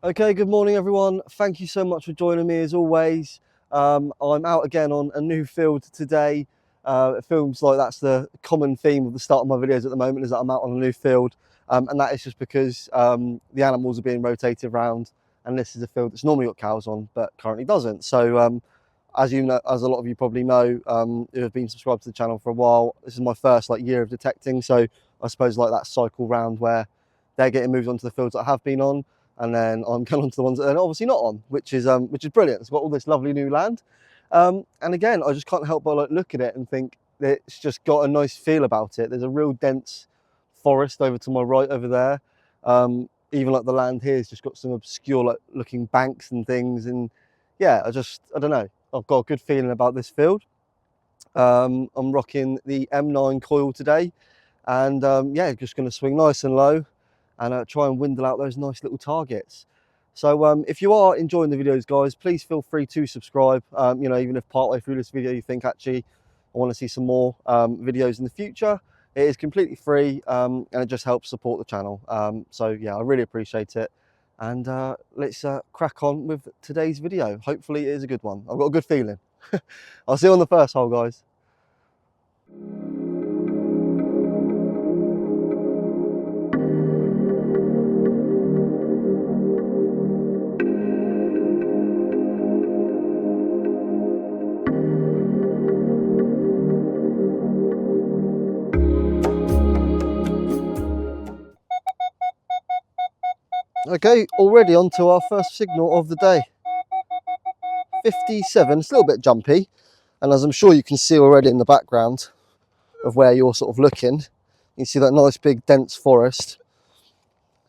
Okay, good morning everyone. Thank you so much for joining me as always. I'm out again on a new field today. It feels like that's the common theme of the start of my videos at the moment, is that I'm out on a new field. And that is just because the animals are being rotated around, and this is a field that's normally got cows on but currently doesn't. So as you know, as a lot of you probably know, who have been subscribed to the channel for a while, this is my first year of detecting. So I suppose that cycle round where they're getting moved onto the fields that I have been on, and then I'm going on to the ones that they're obviously not on, which is brilliant. It's got all this lovely new land, and again, I just can't help but look at it and think that it's just got a nice feel about it. There's a real dense forest over to my right over there. Even the land here has just got some obscure looking banks and things, and yeah, I don't know. I've got a good feeling about this field. I'm rocking the M9 coil today, and yeah, just going to swing nice and low and try and windle out those nice little targets. So if you are enjoying the videos, guys, please feel free to subscribe. You know, even if partway through this video you think, actually, I want to see some more videos in the future, it is completely free, and it just helps support the channel. So yeah, I really appreciate it. And let's crack on with today's video. Hopefully it is a good one. I've got a good feeling. I'll see you on the first hole, guys. Okay, already on to our first signal of the day. 57, it's a little bit jumpy, and as I'm sure you can see already in the background of where you're sort of looking, you can see that nice big dense forest.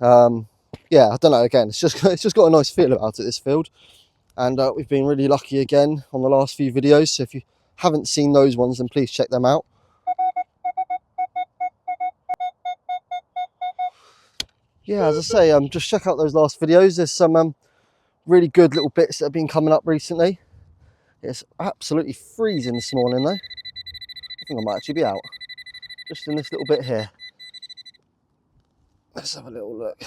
Yeah, I don't know, again, it's just got a nice feel about it, this field, and we've been really lucky again on the last few videos, so if you haven't seen those ones, then please check them out. Yeah, as I say, just check out those last videos. There's some really good little bits that have been coming up recently. It's absolutely freezing this morning though. I think I might actually be out just in this little bit here. Let's have a little look.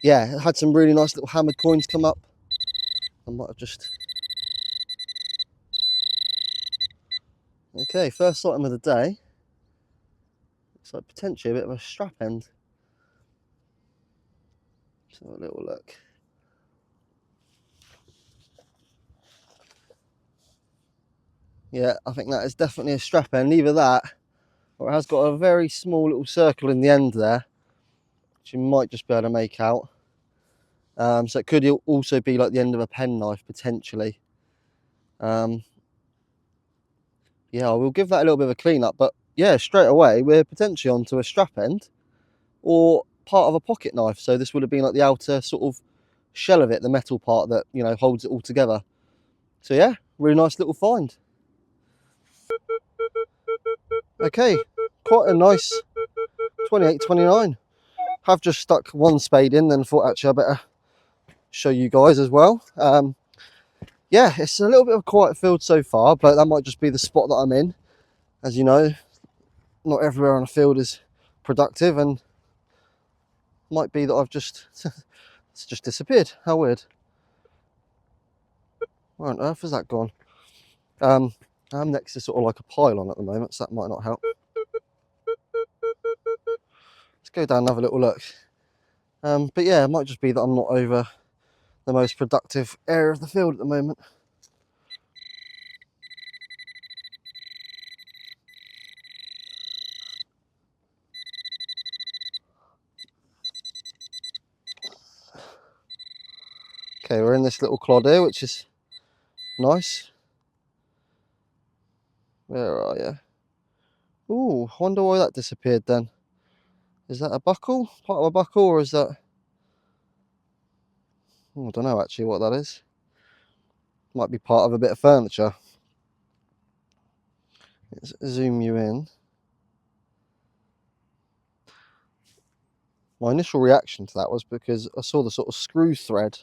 Yeah, it had some really nice little hammered coins come up. I might have just... Okay, first item of the day. Looks like potentially a bit of a strap end. Let's have a little look. Yeah, I think that is definitely a strap end. Either that, or it has got a very small little circle in the end there, which you might just be able to make out. So it could also be like the end of a penknife, potentially. Yeah, I will give that a little bit of a clean up, but yeah, straight away we're potentially onto a strap end or part of a pocket knife. So this would have been like the outer sort of shell of it, the metal part that, you know, holds it all together. So yeah, really nice little find. Okay, quite a nice 28-29. Have just stuck one spade in, then thought actually I better show you guys as well. Yeah, it's a little bit of a quiet field so far, but that might just be the spot that I'm in. As you know, not everywhere on a field is productive, and might be that I've just it's just disappeared. How weird. Where on earth has that gone? I'm next to sort of like a pylon at the moment, so that might not help. Let's go down and have a little look. But yeah, it might just be that I'm not over the most productive area of the field at the moment. Okay, we're in this little clod here, which is nice. Where are you? Ooh, I wonder why that disappeared then. Is that a buckle? Part of a buckle, or is that... Oh, I don't know actually what that is. Might be part of a bit of furniture. Let's zoom you in. My initial reaction to that was because I saw the sort of screw thread.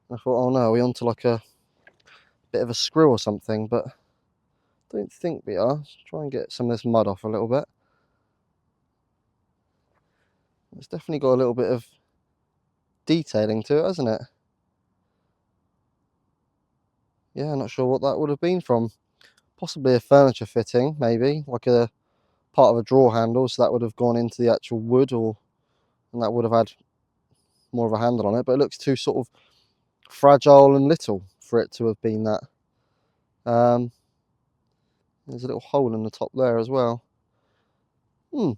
I thought, oh no, are we onto like a bit of a screw or something, but I don't think we are. Let's try and get some of this mud off a little bit. It's definitely got a little bit of detailing to it, hasn't it? Yeah, not sure what that would have been from. Possibly a furniture fitting, maybe, like a part of a drawer handle, so that would have gone into the actual wood, and that would have had more of a handle on it, but it looks too sort of fragile and little for it to have been that. There's a little hole in the top there as well.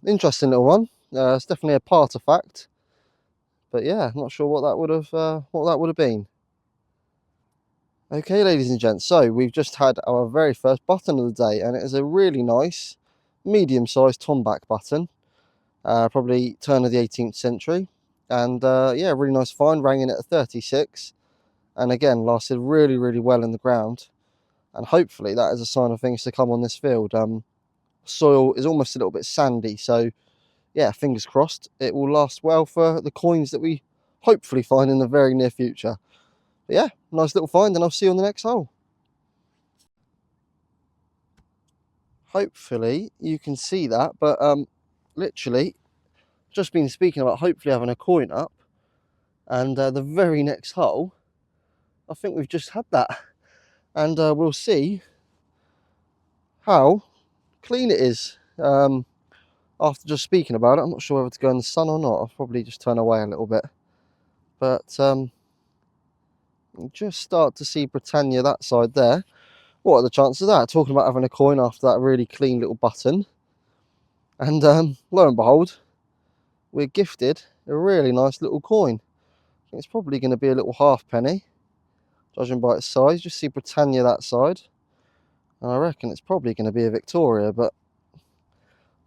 Interesting little one. It's definitely a artifact, but yeah, not sure what that would have been. Okay, ladies and gents, so we've just had our very first button of the day, and it is a really nice medium-sized tomback button, probably turn of the 18th century, and yeah, really nice find, rang in at a 36, and again lasted really well in the ground, and hopefully that is a sign of things to come on this field. Soil is almost a little bit sandy, so yeah, fingers crossed it will last well for the coins that we hopefully find in the very near future. But yeah, nice little find, and I'll see you on the next hole. Hopefully you can see that, but literally just been speaking about hopefully having a coin up, and the very next hole, I think we've just had that, and we'll see how clean it is. After just speaking about it, I'm not sure whether to go in the sun or not. I'll probably just turn away a little bit, but just start to see Britannia that side there. What are the chances of that? Talking about having a coin after that really clean little button, and lo and behold, we're gifted a really nice little coin. I think it's probably going to be a little halfpenny, judging by its size. Just see Britannia that side, and I reckon it's probably going to be a Victoria, but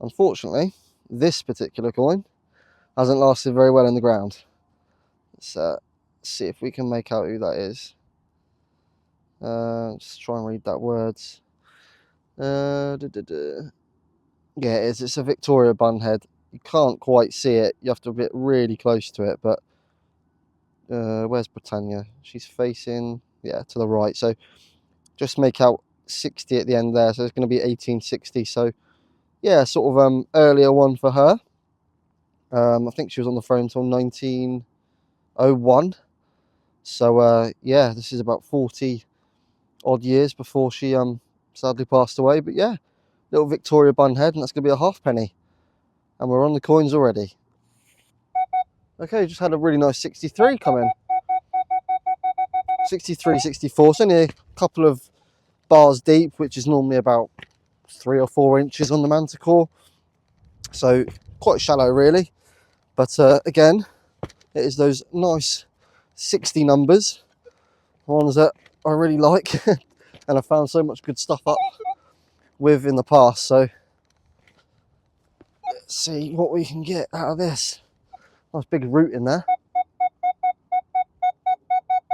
unfortunately this particular coin hasn't lasted very well in the ground. Let's see if we can make out who that is. Just try and read that words. Yeah, it is. It's a Victoria bunhead. You can't quite see it. You have to get really close to it. But where's Britannia? She's facing, yeah, to the right. So just make out 60 at the end there. So it's going to be 1860. So yeah, sort of earlier one for her. I think she was on the throne until 1901. So yeah, this is about 40 odd years before she sadly passed away. But yeah, little Victoria bunhead, and that's going to be a halfpenny, and we're on the coins already. Okay, just had a really nice 63 come in. 63, 64. It's only a couple of bars deep, which is normally about 3 or 4 inches on the Manticore, so quite shallow really. But again, it is those nice 60 numbers, ones that I really like and I found so much good stuff up with in the past. So let's see what we can get out of this. Nice big root in there.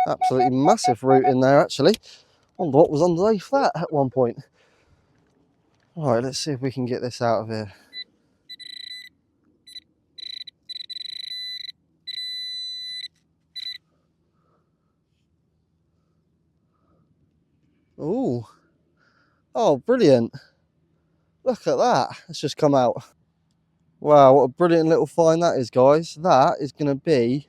Absolutely massive root in there, actually. I wonder what was underneath that at one point. All right, let's see if we can get this out of here. Ooh. Oh, brilliant. Look at that. It's just come out. Wow, what a brilliant little find that is, guys. That is going to be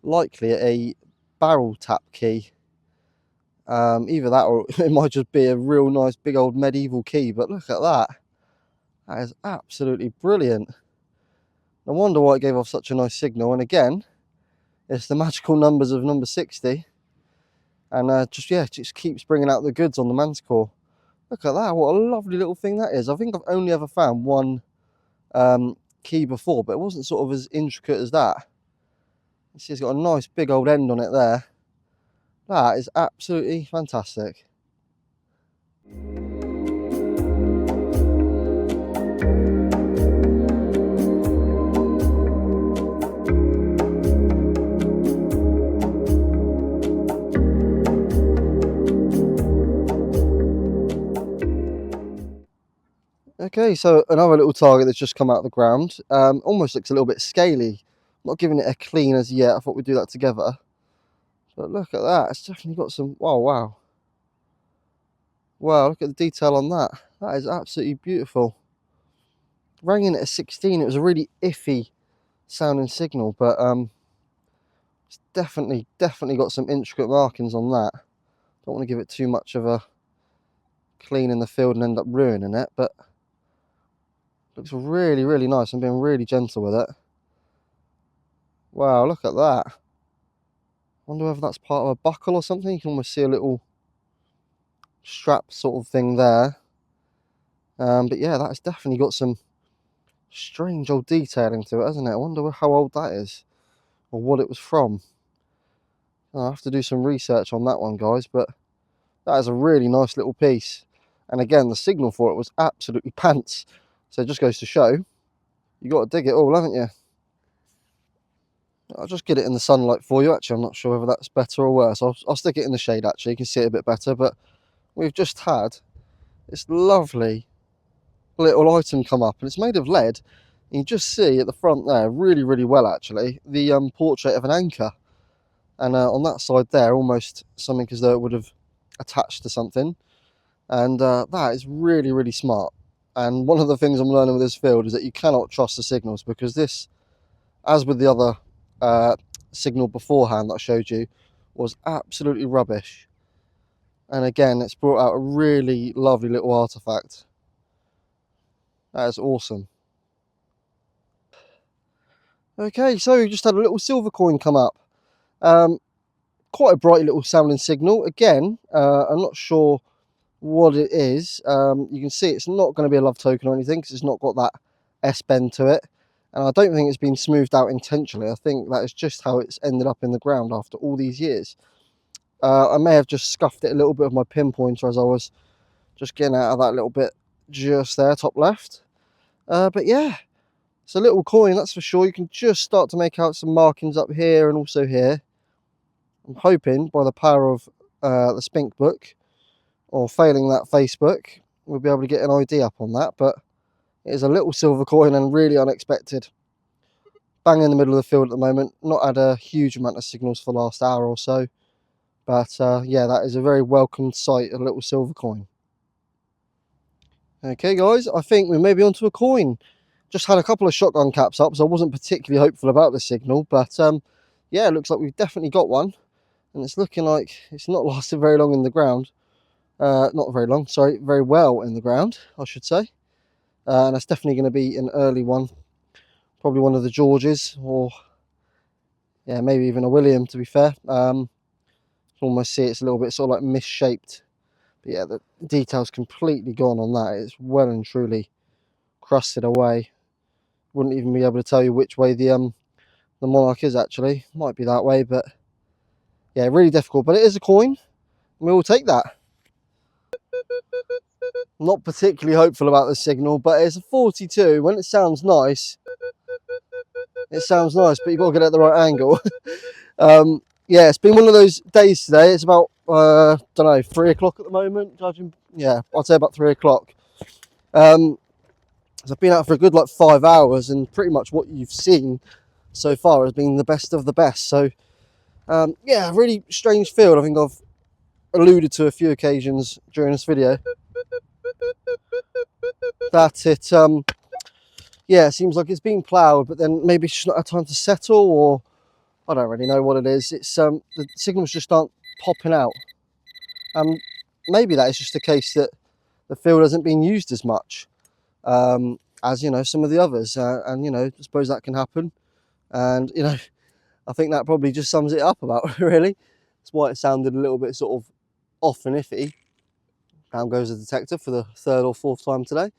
likely a barrel tap key. Either that or it might just be a real nice big old medieval key, but look at that. That is absolutely brilliant. No wonder why it gave off such a nice signal. And again, it's the magical numbers of number 60. And just keeps bringing out the goods on the Manticore. Look at that, what a lovely little thing that is. I think I've only ever found one key before, but it wasn't sort of as intricate as that. You see it's got a nice big old end on it there. That is absolutely fantastic. Okay, so another little target that's just come out of the ground. Almost looks a little bit scaly. Not giving it a clean as yet. I thought we'd do that together. But look at that. It's definitely got some... Wow. Wow, look at the detail on that. That is absolutely beautiful. Rang in at a 16. It was a really iffy sounding signal, but It's definitely got some intricate markings on that. Don't want to give it too much of a clean in the field and end up ruining it, but looks really nice. I'm being really gentle with it. Wow, look at that. Wonder whether that's part of a buckle or something. You can almost see a little strap sort of thing there. But yeah, that's definitely got some strange old detailing to it, hasn't it? I wonder how old that is or what it was from. I'll have to do some research on that one, guys, but that is a really nice little piece. And again, the signal for it was absolutely pants. So it just goes to show, you got to dig it all, haven't you? I'll just get it in the sunlight for you. Actually, I'm not sure whether that's better or worse. I'll stick it in the shade, actually. You can see it a bit better. But we've just had this lovely little item come up, and it's made of lead. And you just see at the front there, really well, actually, the portrait of an anchor. And on that side there, almost something as though it would have attached to something. And that is really smart. And one of the things I'm learning with this field is that you cannot trust the signals, because this, as with the other signal beforehand that I showed you, was absolutely rubbish. And again, it's brought out a really lovely little artifact. That is awesome. Okay, so we just had a little silver coin come up. Quite a bright little sounding signal. Again, I'm not sure what it is. You can see it's not going to be a love token or anything, because it's not got that S-bend to it. And I don't think it's been smoothed out intentionally. I think that is just how it's ended up in the ground after all these years. I may have just scuffed it a little bit with my pinpointer as I was just getting out of that little bit just there, top left. But yeah, it's a little coin, that's for sure. You can just start to make out some markings up here and also here. I'm hoping by the power of the Spink book, or failing that Facebook, we'll be able to get an ID up on that. But it is a little silver coin and really unexpected. Bang in the middle of the field at the moment. Not had a huge amount of signals for the last hour or so. But yeah, that is a very welcome sight, a little silver coin. Okay guys, I think we may be onto a coin. Just had a couple of shotgun caps up, so I wasn't particularly hopeful about the signal. But yeah, it looks like we've definitely got one. And it's looking like it's not lasted very long in the ground. Not very long, sorry, very well in the ground, I should say. And that's definitely going to be an early one. Probably one of the Georges, or yeah, maybe even a William, to be fair. Almost see it's a little bit sort of like misshaped. But yeah, the detail's completely gone on that. It's well and truly crusted away. Wouldn't even be able to tell you which way the monarch is actually. Might be that way, but yeah, really difficult. But it is a coin, and we will take that. Not particularly hopeful about the signal, but it's a 42. When it sounds nice, it sounds nice, but you've got to get it at the right angle. Yeah, it's been one of those days today. It's about, don't know, 3 o'clock at the moment, judging. Yeah, I'd say about 3 o'clock. So I've been out for a good like 5 hours, and pretty much what you've seen so far has been the best of the best. So yeah, really strange field. I think I've alluded to a few occasions during this video that it yeah, it seems like it's been ploughed, but then maybe it's just not had time to settle, or I don't really know what it is. It's the signals just aren't popping out. Maybe that is just a case that the field hasn't been used as much as, you know, some of the others, and you know, I suppose that can happen. And you know, I think that probably just sums it up about really. That's why it sounded a little bit sort of off and iffy. Down goes the detector for the 3rd or 4th time today.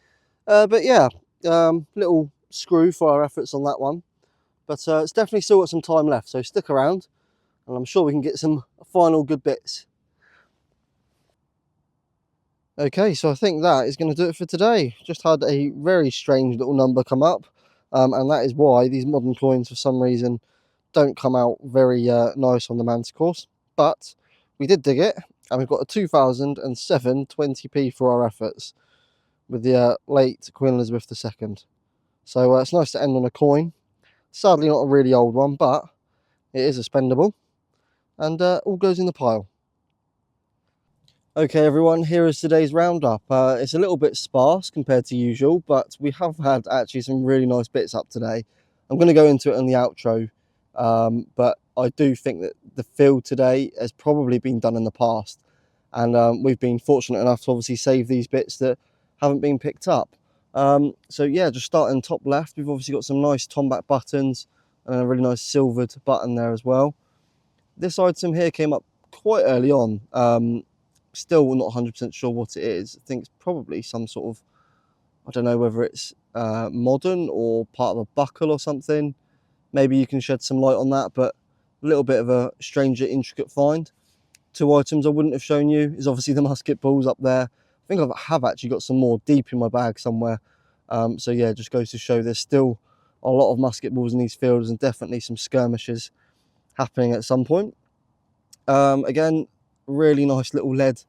But yeah, little screw for our efforts on that one. But it's definitely still got some time left, so stick around, and I'm sure we can get some final good bits. Okay, so I think that is going to do it for today. Just had a very strange little number come up, and that is why these modern coins for some reason don't come out very nice on the Manticores. But we did dig it, and we've got a 2007 20p for our efforts with the late Queen Elizabeth II. So it's nice to end on a coin. Sadly not a really old one, but it is a spendable, and all goes in the pile. Okay everyone, here is today's roundup. It's a little bit sparse compared to usual, but we have had actually some really nice bits up today. I'm going to go into it in the outro, but I do think that the field today has probably been done in the past, and we've been fortunate enough to obviously save these bits that haven't been picked up. So yeah, just starting top left, we've obviously got some nice tomback buttons and a really nice silvered button there as well. This item here came up quite early on. Still not 100% sure what it is. I think it's probably some sort of, I don't know whether it's modern or part of a buckle or something. Maybe you can shed some light on that, but a little bit of a stranger intricate find. Two items I wouldn't have shown you is obviously the musket balls up there. I think I have actually got some more deep in my bag somewhere. So yeah, just goes to show there's still a lot of musket balls in these fields and definitely some skirmishes happening at some point. Again, really nice little lead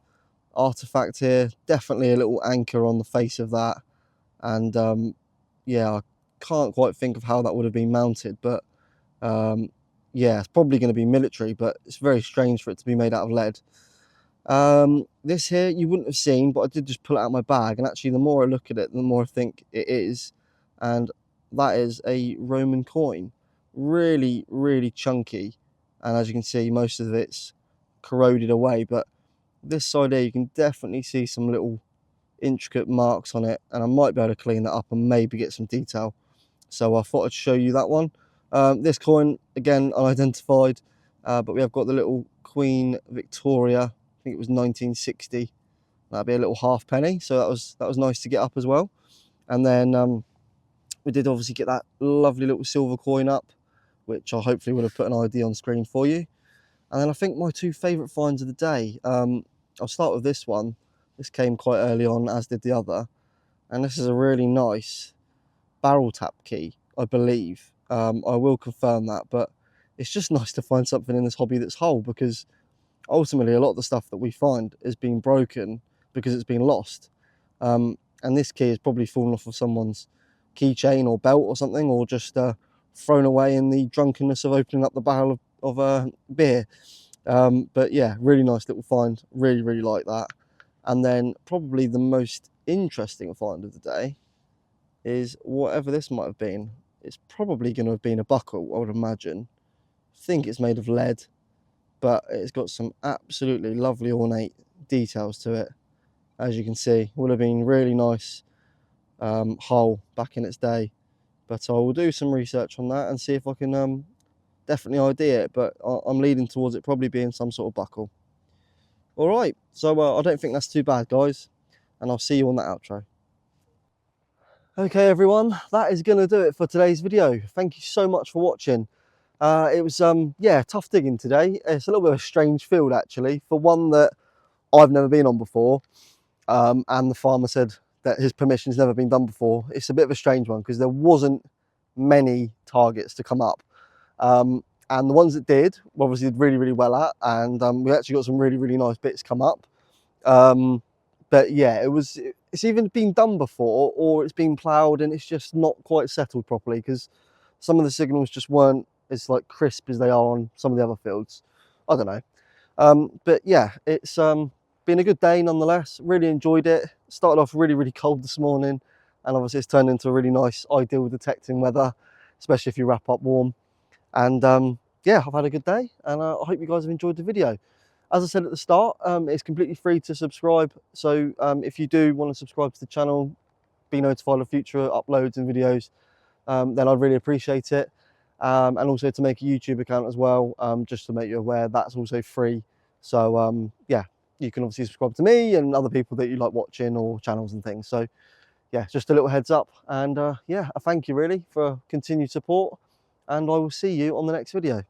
artifact here. Definitely a little anchor on the face of that. And yeah, I can't quite think of how that would have been mounted, but yeah, it's probably going to be military, but it's very strange for it to be made out of lead. This here you wouldn't have seen, but I did just pull it out of my bag, and actually the more I look at it, the more I think it is. And that is a Roman coin. Really, really chunky, and as you can see, most of it's corroded away, but this side here you can definitely see some little intricate marks on it, and I might be able to clean that up and maybe get some detail. So I thought I'd show you that one. This coin, again, unidentified, but we have got the little Queen Victoria. I think it was 1960. That'd be a little halfpenny, so that was nice to get up as well. And then we did obviously get that lovely little silver coin up, which I hopefully would have put an ID on screen for you. And then I think my two favourite finds of the day, I'll start with this one. This came quite early on, as did the other. And this is a really nice barrel tap key, I believe. I will confirm that, but it's just nice to find something in this hobby that's whole, because ultimately a lot of the stuff that we find is being broken because it's been lost. And this key has probably fallen off of someone's keychain or belt or something, or just thrown away in the drunkenness of opening up the barrel of beer. But yeah, really nice little find. Really, really like that. And then probably the most interesting find of the day is whatever this might have been. It's probably going to have been a buckle, I would imagine. I think it's made of lead, but it's got some absolutely lovely ornate details to it. As you can see, would have been really nice hull back in its day. But I will do some research on that and see if I can definitely ID it, but I'm leading towards it probably being some sort of buckle. All right, so I don't think that's too bad, guys, and I'll see you on that outro. Okay, everyone, that is going to do it for today's video. Thank you so much for watching. It was, yeah, tough digging today. It's a little bit of a strange field, actually, for one that I've never been on before, and the farmer said that his permission's never been done before. It's a bit of a strange one because there wasn't many targets to come up. And the ones that did, we obviously did really, really well at, and we actually got some really, really nice bits come up. But yeah, it's either been done before or it's been ploughed and it's just not quite settled properly, because some of the signals just weren't as like crisp as they are on some of the other fields. I don't know. But yeah, it's been a good day nonetheless. Really enjoyed it. Started off really, really cold this morning, and obviously it's turned into a really nice, ideal detecting weather, especially if you wrap up warm. And yeah, I've had a good day, and I hope you guys have enjoyed the video. As I said at the start, it's completely free to subscribe. So if you do want to subscribe to the channel, be notified of future uploads and videos, then I'd really appreciate it. And also to make a YouTube account as well, just to make you aware, that's also free. So yeah, you can obviously subscribe to me and other people that you like watching, or channels and things. So yeah, just a little heads up, and yeah, a thank you really for continued support, and I will see you on the next video.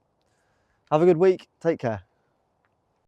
Have a good week. Take care.